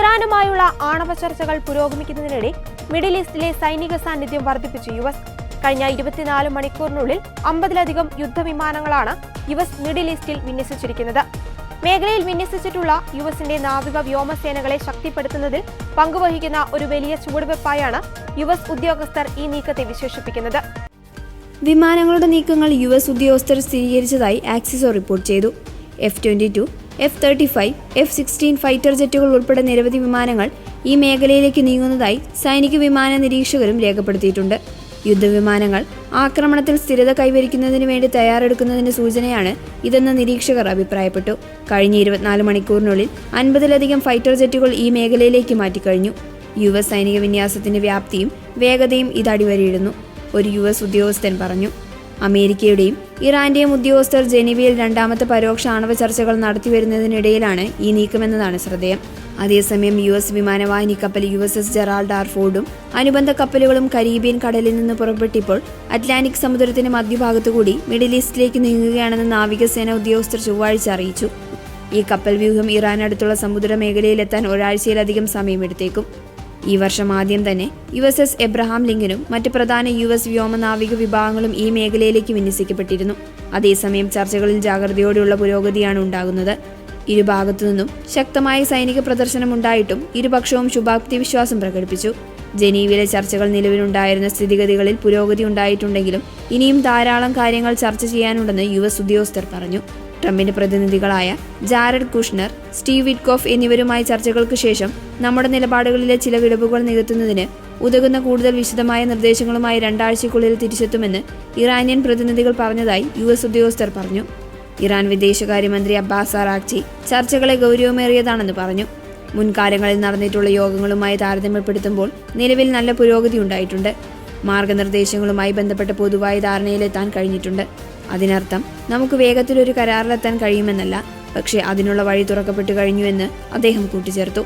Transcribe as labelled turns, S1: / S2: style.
S1: ഇറാനുമായുള്ള ആണവ ചർച്ചകൾ പുരോഗമിക്കുന്നതിനിടെ മിഡിൽ ഈസ്റ്റിലെ സൈനിക സാന്നിധ്യം വർദ്ധിപ്പിച്ചു യുഎസ്. കഴിഞ്ഞ 24 മണിക്കൂറിനുള്ളിൽ 50-ലധികം യുദ്ധവിമാനങ്ങളാണ് യുഎസ് മിഡിൽ ഈസ്റ്റിൽ വിന്യസിച്ചിരിക്കുന്നത്. മേഖലയിൽ വിന്യസിച്ചിട്ടുള്ള യുഎസിന്റെ നാവിക വ്യോമസേനകളെ ശക്തിപ്പെടുത്തുന്നതിൽ പങ്കുവഹിക്കുന്ന ഒരു വലിയ ചുവടുവെപ്പായാണ് യുഎസ് ഉദ്യോഗസ്ഥർ ഈ നീക്കത്തെ വിശേഷിപ്പിക്കുന്നത്.
S2: വിമാനങ്ങളുടെ നീക്കങ്ങൾ യുഎസ് ഉദ്യോഗസ്ഥർ സ്ഥിരീകരിച്ചതായി ആക്സിസോ റിപ്പോർട്ട് ചെയ്തു. F-22, F-35, F-16 ഫൈറ്റർ ജെറ്റുകൾ ഉൾപ്പെടെ നിരവധി വിമാനങ്ങൾ ഈ മേഖലയിലേക്ക് നീങ്ങുന്നതായി സൈനിക വിമാന നിരീക്ഷകരും രേഖപ്പെടുത്തിയിട്ടുണ്ട്. യുദ്ധവിമാനങ്ങൾ ആക്രമണത്തിൽ സ്ഥിരത കൈവരിക്കുന്നതിന് വേണ്ടി തയ്യാറെടുക്കുന്നതിന്റെ സൂചനയാണ് ഇതെന്ന് നിരീക്ഷകർ അഭിപ്രായപ്പെട്ടു. കഴിഞ്ഞ 24 മണിക്കൂറിനുള്ളിൽ 50-ലധികം ഫൈറ്റർ ജെറ്റുകൾ ഈ മേഖലയിലേക്ക് മാറ്റിക്കഴിഞ്ഞു. യുഎസ് സൈനിക വിന്യാസത്തിന്റെ വ്യാപ്തിയും വേഗതയും ഇത് അടിവരയിടുന്നു, ഒരു യുഎസ് ഉദ്യോഗസ്ഥൻ പറഞ്ഞു. അമേരിക്കയുടെയും ഇറാന്റെയും ഉദ്യോഗസ്ഥർ ജനീവയിൽ രണ്ടാമത്തെ പരോക്ഷ ആണവ ചർച്ചകൾ നടത്തിവരുന്നതിനിടയിലാണ് ഈ നീക്കമെന്നതാണ് ശ്രദ്ധേയം. അതേസമയം യുഎസ് വിമാനവാഹിനി കപ്പൽ USS ജെറാൾഡ് ആർ ഫോർഡും അനുബന്ധ കപ്പലുകളും കരീബിയൻ കടലിൽ നിന്ന് പുറപ്പെട്ടിപ്പോൾ അറ്റ്ലാന്റിക് സമുദ്രത്തിന്റെ മധ്യഭാഗത്തുകൂടി മിഡിൽ ഈസ്റ്റിലേക്ക് നീങ്ങുകയാണെന്ന് നാവികസേന ഉദ്യോഗസ്ഥർ ചൊവ്വാഴ്ച അറിയിച്ചു. ഈ കപ്പൽ വ്യൂഹം ഇറാൻ അടുത്തുള്ള സമുദ്ര മേഖലയിലെത്താൻ ഒരാഴ്ചയിലധികം സമയമെടുത്തേക്കും. ഈ വർഷം ആദ്യം തന്നെ USS എബ്രഹാം ലിങ്കനും മറ്റ് പ്രധാന US വ്യോമനാവിക വിഭാഗങ്ങളും ഈ മേഖലയിലേക്ക് വിന്യസിക്കപ്പെട്ടിരുന്നു. അതേസമയം ചർച്ചകളിൽ ജാഗ്രതയോടെയുള്ള പുരോഗതിയാണ് ഉണ്ടാകുന്നത്. ഇരുഭാഗത്തു നിന്നും ശക്തമായ സൈനിക പ്രദർശനം ഉണ്ടായിട്ടും ഇരുപക്ഷവും ശുഭാപ്തി വിശ്വാസം പ്രകടിപ്പിച്ചു. ജനീവയിലെ ചർച്ചകൾ നിലവിലുണ്ടായിരുന്ന സ്ഥിതിഗതികളിൽ പുരോഗതി ഉണ്ടായിട്ടുണ്ടെങ്കിലും ഇനിയും ധാരാളം കാര്യങ്ങൾ ചർച്ച ചെയ്യാനുണ്ടെന്ന് US ഉദ്യോഗസ്ഥർ പറഞ്ഞു. ട്രംപിന്റെ പ്രതിനിധികളായ ജാരഡ് കുഷ്നർ, സ്റ്റീവ് വിറ്റ്കോഫ് എന്നിവരുമായി ചർച്ചകൾക്ക് ശേഷം നമ്മുടെ നിലപാടുകളിലെ ചില വിടവുകൾ നികത്തുന്നതിന് ഉതകുന്ന കൂടുതൽ വിശദമായ നിർദ്ദേശങ്ങളുമായി 2 ആഴ്ചയ്ക്കുള്ളിൽ തിരിച്ചെത്തുമെന്ന് ഇറാനിയൻ പ്രതിനിധികൾ പറഞ്ഞതായി US ഉദ്യോഗസ്ഥർ പറഞ്ഞു. ഇറാൻ വിദേശകാര്യമന്ത്രി അബ്ബാസ് അറാക്ചി ചർച്ചകളെ ഗൗരവമേറിയതാണെന്ന് പറഞ്ഞു. മുൻകാലങ്ങളിൽ നടന്നിട്ടുള്ള യോഗങ്ങളുമായി താരതമ്യപ്പെടുത്തുമ്പോൾ നിലവിൽ നല്ല പുരോഗതി ഉണ്ടായിട്ടുണ്ട്. മാർഗനിർദ്ദേശങ്ങളുമായി ബന്ധപ്പെട്ട പൊതുവായ ധാരണയിലെത്താൻ കഴിഞ്ഞിട്ടുണ്ട്. അതിനർത്ഥം നമുക്ക് വേഗത്തിലൊരു കരാറിലെത്താൻ കഴിയുമെന്നല്ല, പക്ഷേ അതിനുള്ള വഴി തുറക്കപ്പെട്ടു കഴിഞ്ഞുവെന്ന് അദ്ദേഹം കൂട്ടിച്ചേർത്തു.